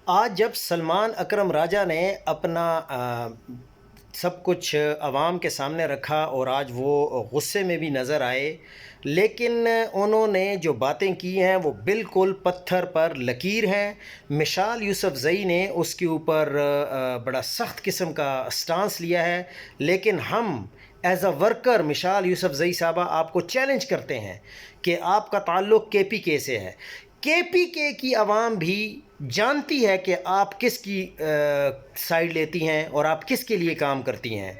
آج جب سلمان اکرم راجہ نے اپنا سب کچھ عوام کے سامنے رکھا اور آج وہ غصے میں بھی نظر آئے، لیکن انہوں نے جو باتیں کی ہیں وہ بالکل پتھر پر لکیر ہیں۔ مشال یوسف زئی نے اس کے اوپر بڑا سخت قسم کا سٹانس لیا ہے، لیکن ہم ایز اے ورکر مشال یوسف زئی صاحبہ آپ کو چیلنج کرتے ہیں کہ آپ کا تعلق کے پی کے سے ہے۔ کے پی کے کی عوام بھی جانتی ہے کہ آپ کس کی سائیڈ لیتی ہیں اور آپ کس کے لیے کام کرتی ہیں۔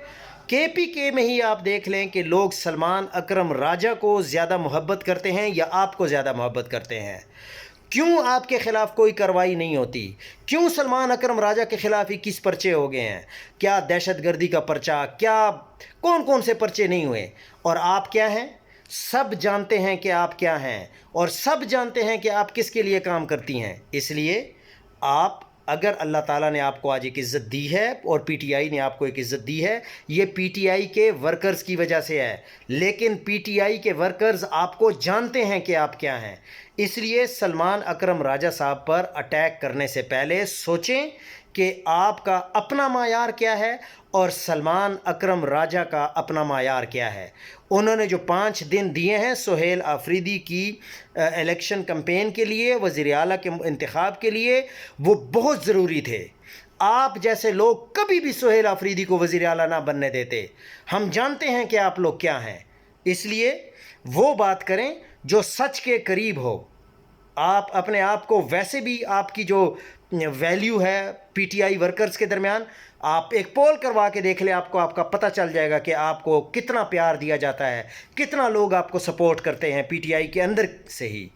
کے پی کے میں ہی آپ دیکھ لیں کہ لوگ سلمان اکرم راجہ کو زیادہ محبت کرتے ہیں یا آپ کو زیادہ محبت کرتے ہیں۔ کیوں آپ کے خلاف کوئی کارروائی نہیں ہوتی؟ کیوں سلمان اکرم راجہ کے خلاف 21 پرچے ہو گئے ہیں؟ کیا دہشت گردی کا پرچہ، کیا کون سے پرچے نہیں ہوئے؟ اور آپ کیا ہیں؟ سب جانتے ہیں کہ آپ کیا ہیں، اور سب جانتے ہیں کہ آپ کس کے لیے کام کرتی ہیں۔ اس لیے آپ، اگر اللہ تعالیٰ نے آپ کو آج ایک عزت دی ہے اور پی ٹی آئی نے آپ کو ایک عزت دی ہے، یہ پی ٹی آئی کے ورکرز کی وجہ سے ہے، لیکن پی ٹی آئی کے ورکرز آپ کو جانتے ہیں کہ آپ کیا ہیں۔ اس لیے سلمان اکرم راجہ صاحب پر اٹیک کرنے سے پہلے سوچیں کہ آپ کا اپنا معیار کیا ہے اور سلمان اکرم راجہ کا اپنا معیار کیا ہے۔ انہوں نے جو 5 دن دیے ہیں سہیل آفریدی کی الیکشن کمپین کے لیے، وزیر اعلیٰ کے انتخاب کے لیے، وہ بہت ضروری تھے۔ آپ جیسے لوگ کبھی بھی سہیل آفریدی کو وزیر اعلیٰ نہ بننے دیتے۔ ہم جانتے ہیں کہ آپ لوگ کیا ہیں، اس لیے وہ بات کریں جو سچ کے قریب ہو۔ آپ اپنے آپ کو، ویسے بھی آپ کی جو ویلیو ہے پی ٹی آئی ورکرز کے درمیان، آپ ایک پول کروا کے دیکھ لیں، آپ کو آپ کا پتہ چل جائے گا کہ آپ کو کتنا پیار دیا جاتا ہے، کتنا لوگ آپ کو سپورٹ کرتے ہیں پی ٹی آئی کے اندر سے ہی۔